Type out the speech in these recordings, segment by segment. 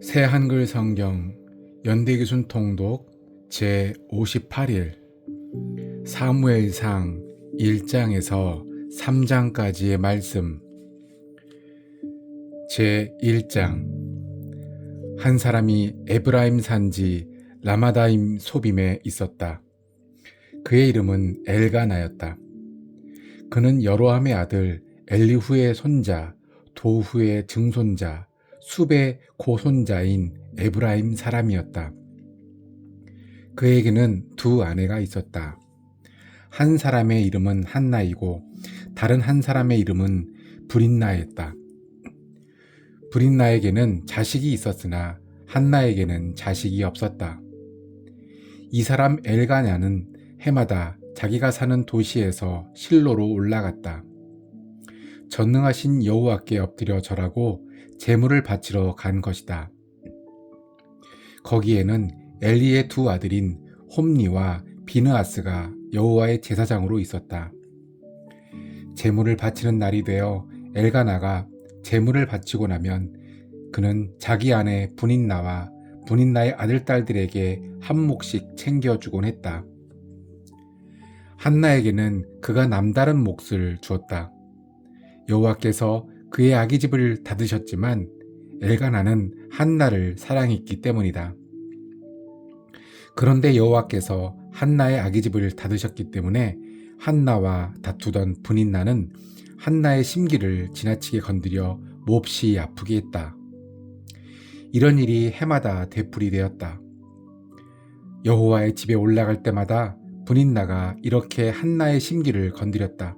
새 한글 성경 연대기순 통독 제58일 사무엘상 1장에서 3장까지의 말씀. 제1장. 한 사람이 에브라임 산지 라마다임 소빔에 있었다. 그의 이름은 엘가나였다. 그는 여로함의 아들 엘리후의 손자, 도후의 증손자, 숲의 고손자인 에브라임 사람이었다. 그에게는 두 아내가 있었다. 한 사람의 이름은 한나이고 다른 한 사람의 이름은 브린나였다. 브린나에게는 자식이 있었으나 한나에게는 자식이 없었다. 이 사람 엘가냐는 해마다 자기가 사는 도시에서 실로로 올라갔다. 전능하신 여호와께 엎드려 절하고 제물을 바치러 간 것이다. 거기에는 엘리의 두 아들인 홈니와 비느아스가 여호와의 제사장으로 있었다. 제물을 바치는 날이 되어 엘가나가 제물을 바치고 나면 그는 자기 아내 브닌나와 브닌나의 아들딸들에게 한 몫씩 챙겨주곤 했다. 한나에게는 그가 남다른 몫을 주었다. 여호와께서 그의 아기집을 닫으셨지만 엘가나는 한나를 사랑했기 때문이다. 그런데 여호와께서 한나의 아기집을 닫으셨기 때문에 한나와 다투던 브닌나는 한나의 심기를 지나치게 건드려 몹시 아프게 했다. 이런 일이 해마다 되풀이 되었다. 여호와의 집에 올라갈 때마다 브닌나가 이렇게 한나의 심기를 건드렸다.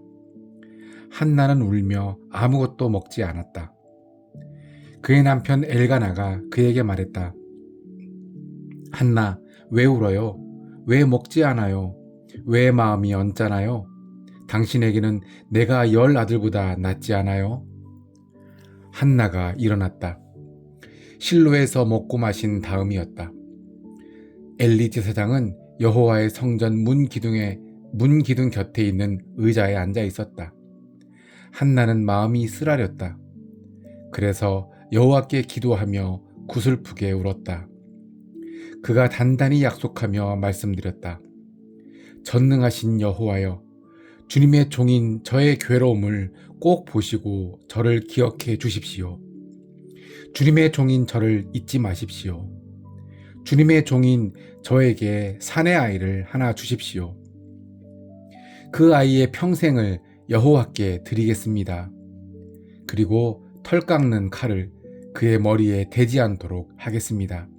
한나는 울며 아무것도 먹지 않았다. 그의 남편 엘가나가 그에게 말했다. 한나, 왜 울어요? 왜 먹지 않아요? 왜 마음이 언짢아요? 당신에게는 내가 10 아들보다 낫지 않아요? 한나가 일어났다. 실로에서 먹고 마신 다음이었다. 엘리 제사장은 여호와의 성전 문 기둥 곁에 있는 의자에 앉아 있었다. 한나는 마음이 쓰라렸다. 그래서 여호와께 기도하며 구슬프게 울었다. 그가 단단히 약속하며 말씀드렸다. 전능하신 여호와여, 주님의 종인 저의 괴로움을 꼭 보시고 저를 기억해 주십시오. 주님의 종인 저를 잊지 마십시오. 주님의 종인 저에게 사내 아이를 하나 주십시오. 그 아이의 평생을 여호와께 드리겠습니다. 그리고 털 깎는 칼을 그의 머리에 대지 않도록 하겠습니다.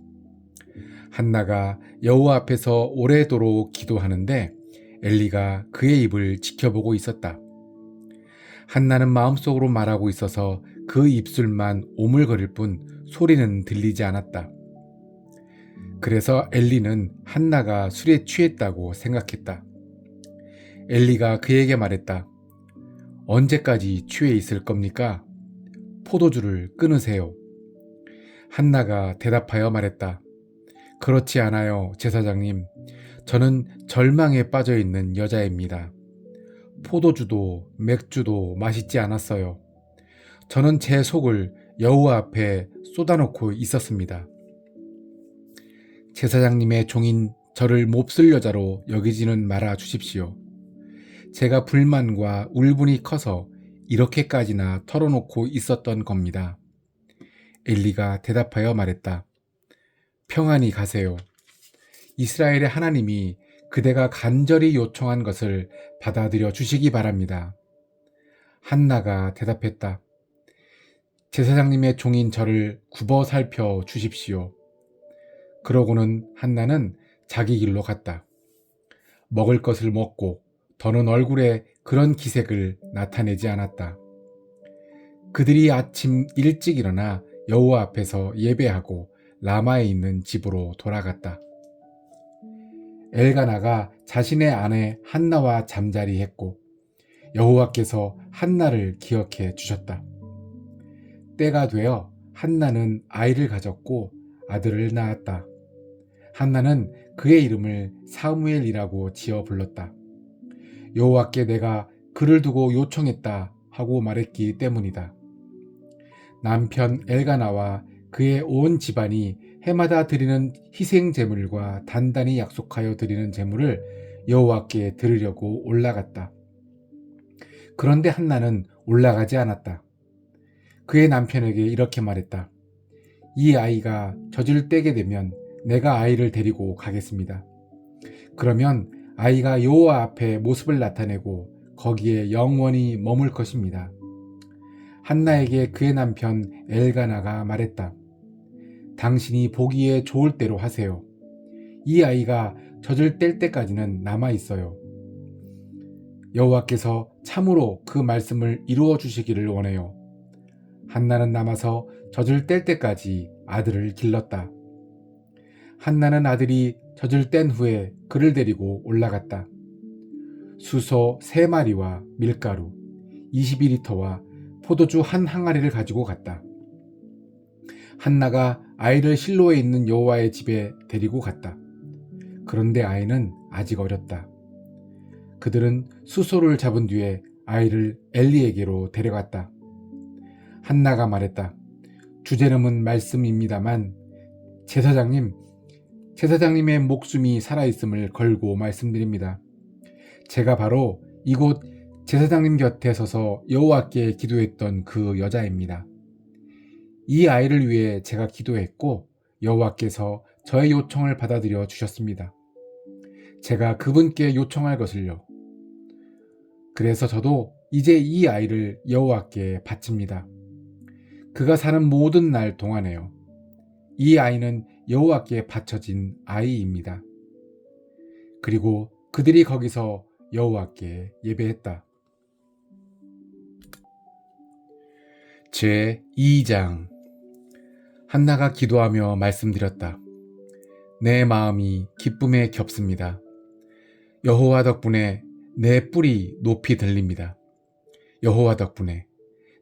한나가 여호와 앞에서 오래도록 기도하는데 엘리가 그의 입을 지켜보고 있었다. 한나는 마음속으로 말하고 있어서 그 입술만 오물거릴 뿐 소리는 들리지 않았다. 그래서 엘리는 한나가 술에 취했다고 생각했다. 엘리가 그에게 말했다. 언제까지 취해 있을 겁니까? 포도주를 끊으세요. 한나가 대답하여 말했다. 그렇지 않아요, 제사장님. 저는 절망에 빠져 있는 여자입니다. 포도주도 맥주도 맛있지 않았어요. 저는 제 속을 여호와 앞에 쏟아놓고 있었습니다. 제사장님의 종인 저를 몹쓸 여자로 여기지는 말아 주십시오. 제가 불만과 울분이 커서 이렇게까지나 털어놓고 있었던 겁니다. 엘리가 대답하여 말했다. 평안히 가세요. 이스라엘의 하나님이 그대가 간절히 요청한 것을 받아들여 주시기 바랍니다. 한나가 대답했다. 제사장님의 종인 저를 굽어 살펴 주십시오. 그러고는 한나는 자기 길로 갔다. 먹을 것을 먹고 더는 얼굴에 그런 기색을 나타내지 않았다. 그들이 아침 일찍 일어나 여호와 앞에서 예배하고 라마에 있는 집으로 돌아갔다. 엘가나가 자신의 아내 한나와 잠자리했고 여호와께서 한나를 기억해 주셨다. 때가 되어 한나는 아이를 가졌고 아들을 낳았다. 한나는 그의 이름을 사무엘이라고 지어 불렀다. 여호와께 내가 그를 두고 요청했다 하고 말했기 때문이다. 남편 엘가나와 그의 온 집안이 해마다 드리는 희생 제물과 단단히 약속하여 드리는 제물을 여호와께 드리려고 올라갔다. 그런데 한나는 올라가지 않았다. 그의 남편에게 이렇게 말했다. 이 아이가 젖을 떼게 되면 내가 아이를 데리고 가겠습니다. 그러면 아이가 여호와 앞에 모습을 나타내고 거기에 영원히 머물 것입니다. 한나에게 그의 남편 엘가나가 말했다. 당신이 보기에 좋을 대로 하세요. 이 아이가 젖을 뗄 때까지는 남아 있어요. 여호와께서 참으로 그 말씀을 이루어 주시기를 원해요. 한나는 남아서 젖을 뗄 때까지 아들을 길렀다. 한나는 아들이 젖을 뗀 후에 그를 데리고 올라갔다. 수소 3마리와 밀가루 22리터와 포도주 한 항아리를 가지고 갔다. 한나가 아이를 실로에 있는 여호와의 집에 데리고 갔다. 그런데 아이는 아직 어렸다. 그들은 수소를 잡은 뒤에 아이를 엘리에게로 데려갔다. 한나가 말했다. 주제넘은 말씀입니다만 제사장님의 목숨이 살아있음을 걸고 말씀드립니다. 제가 바로 이곳 제사장님 곁에 서서 여호와께 기도했던 그 여자입니다. 이 아이를 위해 제가 기도했고 여호와께서 저의 요청을 받아들여 주셨습니다. 제가 그분께 요청할 것을요. 그래서 저도 이제 이 아이를 여호와께 바칩니다. 그가 사는 모든 날 동안에요. 이 아이는 여호와께 바쳐진 아이입니다. 그리고 그들이 거기서 여호와께 예배했다. 제2장 한나가 기도하며 말씀드렸다. 내 마음이 기쁨에 겹습니다. 여호와 덕분에 내 뿔이 높이 들립니다. 여호와 덕분에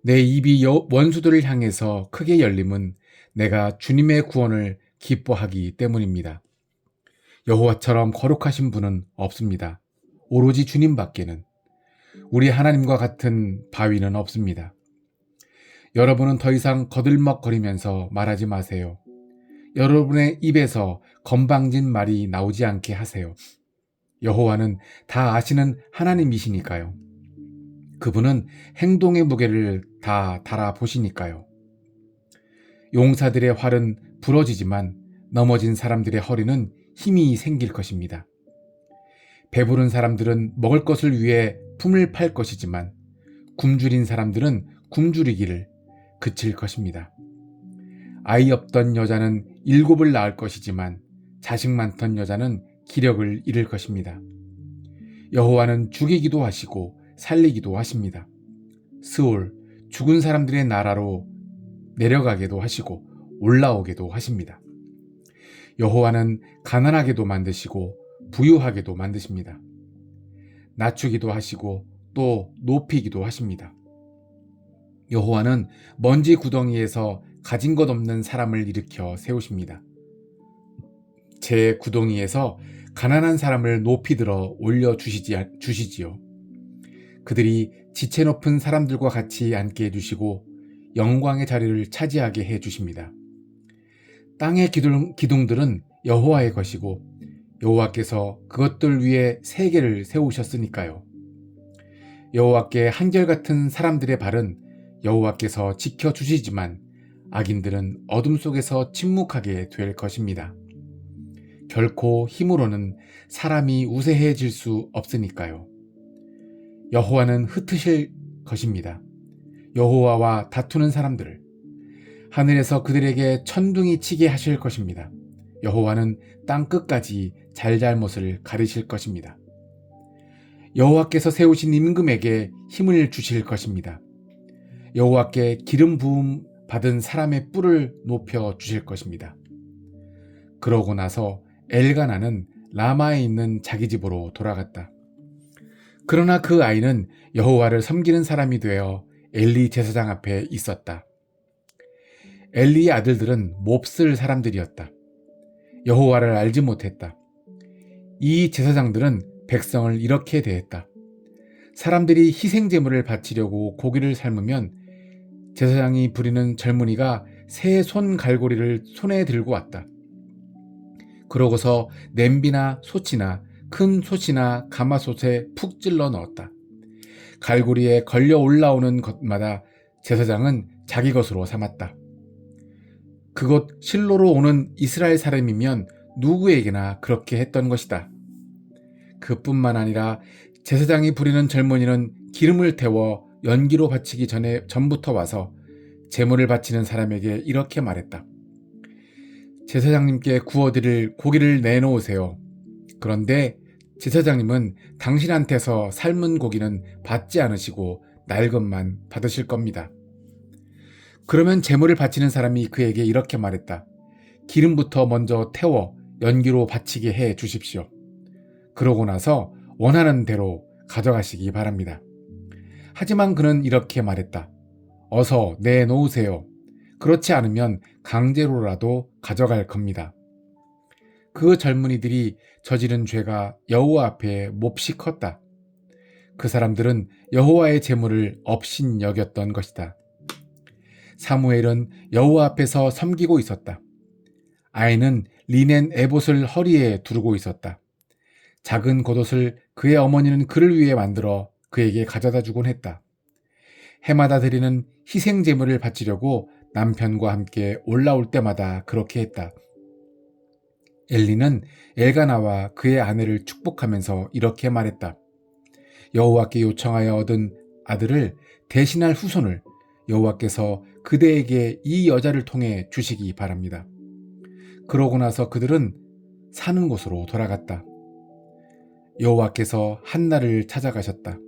내 입이 원수들을 향해서 크게 열림은 내가 주님의 구원을 기뻐하기 때문입니다. 여호와처럼 거룩하신 분은 없습니다. 오로지 주님밖에는. 우리 하나님과 같은 바위는 없습니다. 여러분은 더 이상 거들먹거리면서 말하지 마세요. 여러분의 입에서 건방진 말이 나오지 않게 하세요. 여호와는 다 아시는 하나님이시니까요. 그분은 행동의 무게를 다 달아보시니까요. 용사들의 활은 부러지지만 넘어진 사람들의 허리는 힘이 생길 것입니다. 배부른 사람들은 먹을 것을 위해 품을 팔 것이지만 굶주린 사람들은 굶주리기를 그칠 것입니다. 아이 없던 여자는 7을 낳을 것이지만 자식 많던 여자는 기력을 잃을 것입니다. 여호와는 죽이기도 하시고 살리기도 하십니다. 스올, 죽은 사람들의 나라로 내려가게도 하시고 올라오게도 하십니다. 여호와는 가난하게도 만드시고 부유하게도 만드십니다. 낮추기도 하시고 또 높이기도 하십니다. 여호와는 먼지 구덩이에서 가진 것 없는 사람을 일으켜 세우십니다. 제 구덩이에서 가난한 사람을 높이 들어 올려 주시지요. 그들이 지체 높은 사람들과 같이 앉게 해주시고 영광의 자리를 차지하게 해주십니다. 땅의 기둥들은 여호와의 것이고 여호와께서 그것들 위에 세계를 세우셨으니까요. 여호와께 한결같은 사람들의 발은 여호와께서 지켜주시지만 악인들은 어둠 속에서 침묵하게 될 것입니다. 결코 힘으로는 사람이 우세해질 수 없으니까요. 여호와는 흩으실 것입니다. 여호와와 다투는 사람들을 하늘에서 그들에게 천둥이 치게 하실 것입니다. 여호와는 땅 끝까지 잘잘못을 가리실 것입니다. 여호와께서 세우신 임금에게 힘을 주실 것입니다. 여호와께 기름 부음 받은 사람의 뿔을 높여 주실 것입니다. 그러고 나서 엘가나는 라마에 있는 자기 집으로 돌아갔다. 그러나 그 아이는 여호와를 섬기는 사람이 되어 엘리 제사장 앞에 있었다. 엘리의 아들들은 몹쓸 사람들이었다. 여호와를 알지 못했다. 이 제사장들은 백성을 이렇게 대했다. 사람들이 희생 제물을 바치려고 고기를 삶으면 제사장이 부리는 젊은이가 새 손 갈고리를 손에 들고 왔다. 그러고서 냄비나 솥이나 큰 솥이나 가마솥에 푹 찔러 넣었다. 갈고리에 걸려 올라오는 것마다 제사장은 자기 것으로 삼았다. 그곳 실로로 오는 이스라엘 사람이면 누구에게나 그렇게 했던 것이다. 그뿐만 아니라 제사장이 부리는 젊은이는 기름을 태워 연기로 바치기 전부터 와서 제물을 바치는 사람에게 이렇게 말했다. 제사장님께 구워드릴 고기를 내놓으세요. 그런데 제사장님은 당신한테서 삶은 고기는 받지 않으시고 날 것만 받으실 겁니다. 그러면 제물을 바치는 사람이 그에게 이렇게 말했다. 기름부터 먼저 태워 연기로 바치게 해 주십시오. 그러고 나서 원하는 대로 가져가시기 바랍니다. 하지만 그는 이렇게 말했다. 어서 내놓으세요. 그렇지 않으면 강제로라도 가져갈 겁니다. 그 젊은이들이 저지른 죄가 여호와 앞에 몹시 컸다. 그 사람들은 여호와의 제물을 업신 여겼던 것이다. 사무엘은 여호와 앞에서 섬기고 있었다. 아이는 리넨 에봇을 허리에 두르고 있었다. 작은 겉옷을 그의 어머니는 그를 위해 만들어 그에게 가져다 주곤 했다. 해마다 드리는 희생 제물을 바치려고 남편과 함께 올라올 때마다 그렇게 했다. 엘리는 엘가나와 그의 아내를 축복하면서 이렇게 말했다. 여호와께 요청하여 얻은 아들을 대신할 후손을 여호와께서 그대에게 이 여자를 통해 주시기 바랍니다. 그러고 나서 그들은 사는 곳으로 돌아갔다. 여호와께서 한나를 찾아가셨다.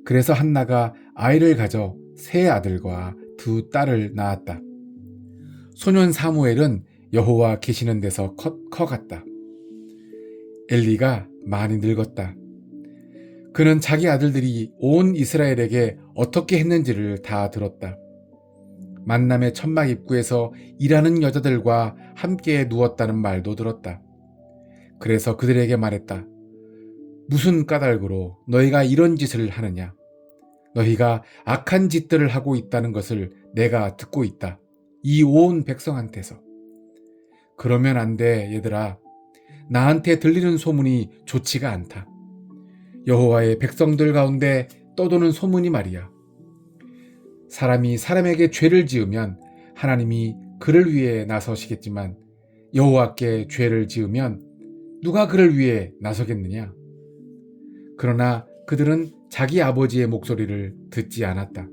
그래서 한나가 아이를 가져 세 아들과 두 딸을 낳았다. 소년 사무엘은 여호와 계시는 데서 커갔다. 엘리가 많이 늙었다. 그는 자기 아들들이 온 이스라엘에게 어떻게 했는지를 다 들었다. 만남의 천막 입구에서 일하는 여자들과 함께 누웠다는 말도 들었다. 그래서 그들에게 말했다. 무슨 까닭으로 너희가 이런 짓을 하느냐? 너희가 악한 짓들을 하고 있다는 것을 내가 듣고 있다. 이 온 백성한테서. 그러면 안 돼, 얘들아. 나한테 들리는 소문이 좋지가 않다. 여호와의 백성들 가운데 떠도는 소문이 말이야. 사람이 사람에게 죄를 지으면 하나님이 그를 위해 나서시겠지만 여호와께 죄를 지으면 누가 그를 위해 나서겠느냐? 그러나 그들은 자기 아버지의 목소리를 듣지 않았다.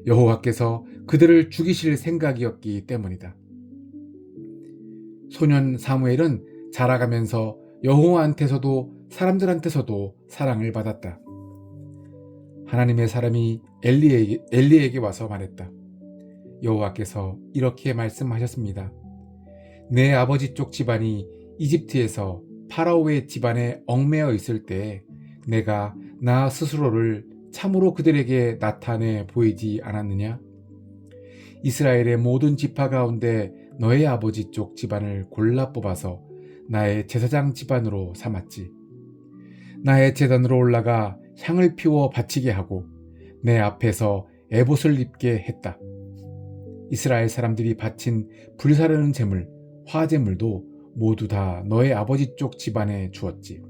여호와께서 그들을 죽이실 생각이었기 때문이다. 소년 사무엘은 자라가면서 여호와한테서도 사람들한테서도 사랑을 받았다. 하나님의 사람이 엘리에게 와서 말했다. 여호와께서 이렇게 말씀하셨습니다. 내 아버지 쪽 집안이 이집트에서 파라오의 집안에 얽매여 있을 때에 내가 나 스스로를 참으로 그들에게 나타내 보이지 않았느냐? 이스라엘의 모든 지파 가운데 너의 아버지 쪽 집안을 골라 뽑아서 나의 제사장 집안으로 삼았지. 나의 제단으로 올라가 향을 피워 바치게 하고 내 앞에서 에봇을 입게 했다. 이스라엘 사람들이 바친 불사르는 제물, 화제물도 모두 다 너의 아버지 쪽 집안에 주었지.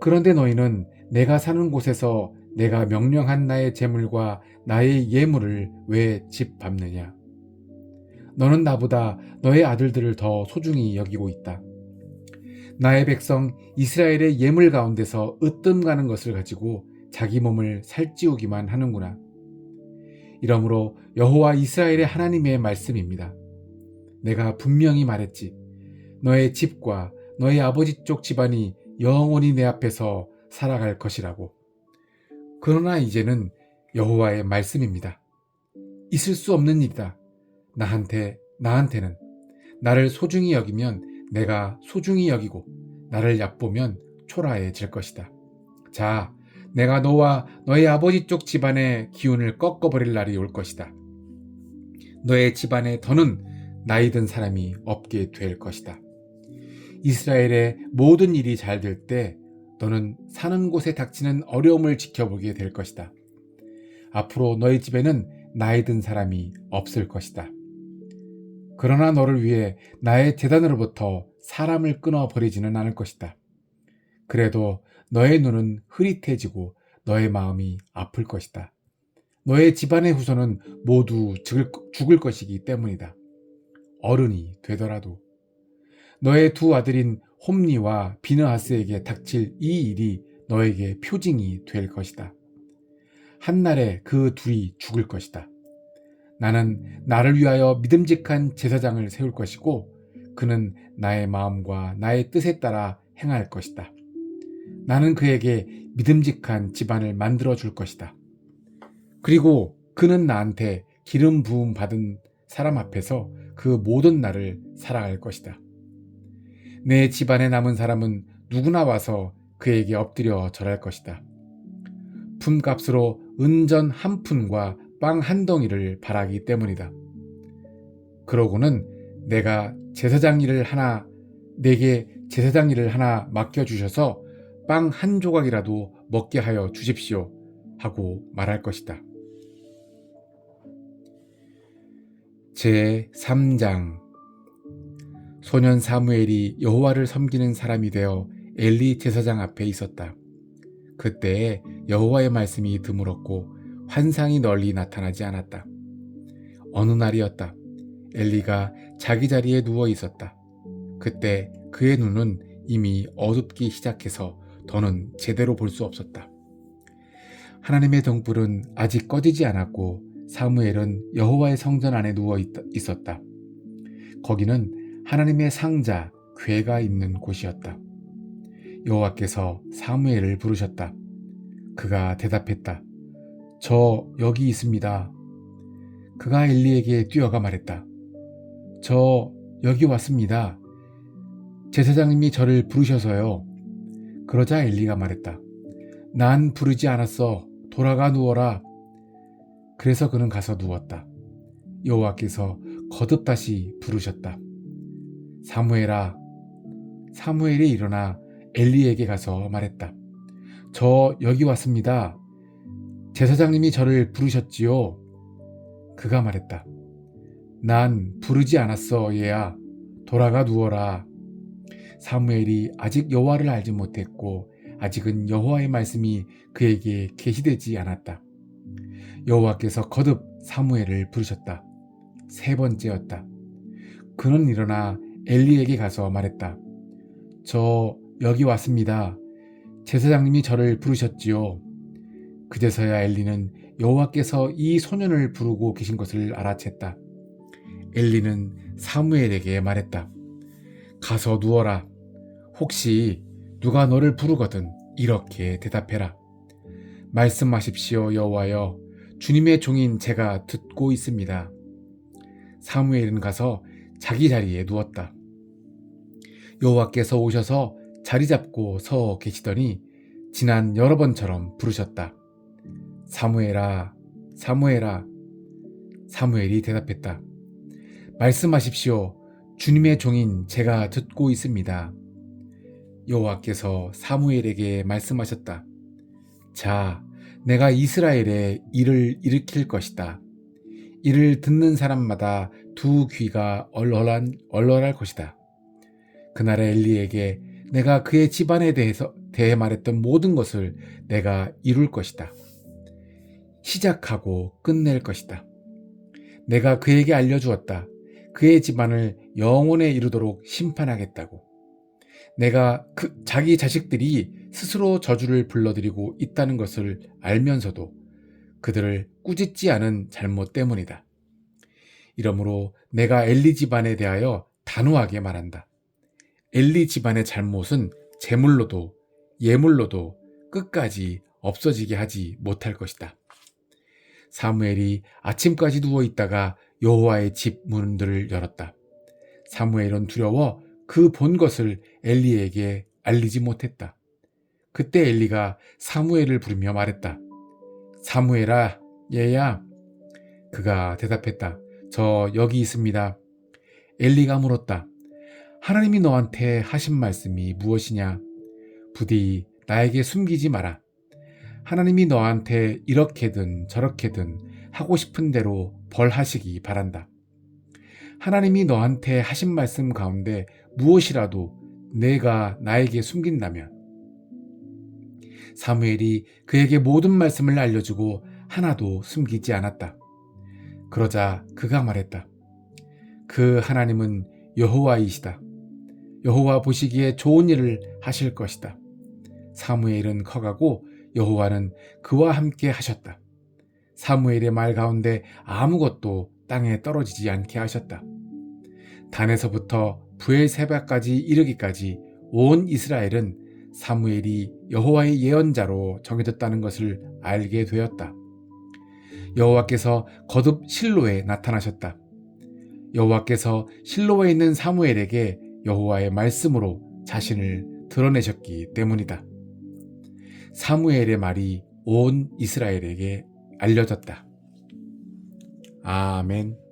그런데 너희는 내가 사는 곳에서 내가 명령한 나의 제물과 나의 예물을 왜 집 밟느냐? 너는 나보다 너의 아들들을 더 소중히 여기고 있다. 나의 백성 이스라엘의 예물 가운데서 으뜸 가는 것을 가지고 자기 몸을 살찌우기만 하는구나. 이러므로 여호와 이스라엘의 하나님의 말씀입니다. 내가 분명히 말했지. 너의 집과 너의 아버지 쪽 집안이 영원히 내 앞에서 살아갈 것이라고. 그러나 이제는 여호와의 말씀입니다. 있을 수 없는 일이다. 나한테는 나를 소중히 여기면 내가 소중히 여기고 나를 얕보면 초라해질 것이다. 자, 내가 너와 너의 아버지 쪽 집안의 기운을 꺾어버릴 날이 올 것이다. 너의 집안에 더는 나이 든 사람이 없게 될 것이다. 이스라엘의 모든 일이 잘 될 때 너는 사는 곳에 닥치는 어려움을 지켜보게 될 것이다. 앞으로 너희 집에는 나이 든 사람이 없을 것이다. 그러나 너를 위해 나의 제단으로부터 사람을 끊어버리지는 않을 것이다. 그래도 너의 눈은 흐릿해지고 너의 마음이 아플 것이다. 너의 집안의 후손은 모두 죽을 것이기 때문이다. 어른이 되더라도. 너의 두 아들인 홈니와 비느하스에게 닥칠 이 일이 너에게 표징이 될 것이다. 한날에 그 둘이 죽을 것이다. 나는 나를 위하여 믿음직한 제사장을 세울 것이고 그는 나의 마음과 나의 뜻에 따라 행할 것이다. 나는 그에게 믿음직한 집안을 만들어 줄 것이다. 그리고 그는 나한테 기름 부음 받은 사람 앞에서 그 모든 날을 살아갈 것이다. 내 집안에 남은 사람은 누구나 와서 그에게 엎드려 절할 것이다. 품값으로 은전 한 푼과 빵 한 덩이를 바라기 때문이다. 그러고는 내게 제사장 일을 하나 맡겨주셔서 빵 한 조각이라도 먹게 하여 주십시오 하고 말할 것이다. 제3장. 소년 사무엘이 여호와를 섬기는 사람이 되어 엘리 제사장 앞에 있었다. 그때에 여호와의 말씀이 드물었고 환상이 널리 나타나지 않았다. 어느 날이었다. 엘리가 자기 자리에 누워 있었다. 그때 그의 눈은 이미 어둡기 시작해서 더는 제대로 볼 수 없었다. 하나님의 등불은 아직 꺼지지 않았고 사무엘은 여호와의 성전 안에 누워 있었다. 거기는 하나님의 상자, 궤가 있는 곳이었다. 여호와께서 사무엘을 부르셨다. 그가 대답했다. 저 여기 있습니다. 그가 엘리에게 뛰어가 말했다. 저 여기 왔습니다. 제사장님이 저를 부르셔서요. 그러자 엘리가 말했다. 난 부르지 않았어. 돌아가 누워라. 그래서 그는 가서 누웠다. 여호와께서 거듭 다시 부르셨다. 사무엘아. 사무엘이 일어나 엘리에게 가서 말했다. 저 여기 왔습니다. 제사장님이 저를 부르셨지요. 그가 말했다. 난 부르지 않았어, 얘야. 돌아가 누워라. 사무엘이 아직 여호와를 알지 못했고 아직은 여호와의 말씀이 그에게 계시되지 않았다. 여호와께서 거듭 사무엘을 부르셨다. 세 번째였다. 그는 일어나 엘리에게 가서 말했다. 저 여기 왔습니다. 제사장님이 저를 부르셨지요. 그제서야 엘리는 여호와께서 이 소년을 부르고 계신 것을 알아챘다. 엘리는 사무엘에게 말했다. 가서 누워라. 혹시 누가 너를 부르거든 이렇게 대답해라. 말씀하십시오, 여호와여. 주님의 종인 제가 듣고 있습니다. 사무엘은 가서 자기 자리에 누웠다. 여호와께서 오셔서 자리 잡고 서 계시더니 지난 여러 번처럼 부르셨다. 사무엘아, 사무엘아. 사무엘이 대답했다. 말씀하십시오. 주님의 종인 제가 듣고 있습니다. 여호와께서 사무엘에게 말씀하셨다. 자, 내가 이스라엘에 일을 일으킬 것이다. 이를 듣는 사람마다 두 귀가 얼얼할 것이다. 그날에 엘리에게 내가 그의 집안에 대해 말했던 모든 것을 내가 이룰 것이다. 시작하고 끝낼 것이다. 내가 그에게 알려주었다. 그의 집안을 영원에 이루도록 심판하겠다고. 내가 자기 자식들이 스스로 저주를 불러들이고 있다는 것을 알면서도 그들을 꾸짖지 않은 잘못 때문이다. 이러므로 내가 엘리 집안에 대하여 단호하게 말한다. 엘리 집안의 잘못은 제물로도 예물로도 끝까지 없어지게 하지 못할 것이다. 사무엘이 아침까지 누워 있다가 여호와의 집 문들을 열었다. 사무엘은 두려워 그 본 것을 엘리에게 알리지 못했다. 그때 엘리가 사무엘을 부르며 말했다. 사무엘아, 얘야. 그가 대답했다. 저 여기 있습니다. 엘리가 물었다. 하나님이 너한테 하신 말씀이 무엇이냐? 부디 나에게 숨기지 마라. 하나님이 너한테 이렇게든 저렇게든 하고 싶은 대로 벌하시기 바란다. 하나님이 너한테 하신 말씀 가운데 무엇이라도 내가 나에게 숨긴다면 사무엘이 그에게 모든 말씀을 알려주고 하나도 숨기지 않았다. 그러자 그가 말했다. 그 하나님은 여호와이시다. 여호와 보시기에 좋은 일을 하실 것이다. 사무엘은 커가고 여호와는 그와 함께 하셨다. 사무엘의 말 가운데 아무것도 땅에 떨어지지 않게 하셨다. 단에서부터 브엘세바까지 이르기까지 온 이스라엘은 사무엘이 여호와의 예언자로 정해졌다는 것을 알게 되었다. 여호와께서 거듭 실로에 나타나셨다. 여호와께서 실로에 있는 사무엘에게 여호와의 말씀으로 자신을 드러내셨기 때문이다. 사무엘의 말이 온 이스라엘에게 알려졌다. 아멘.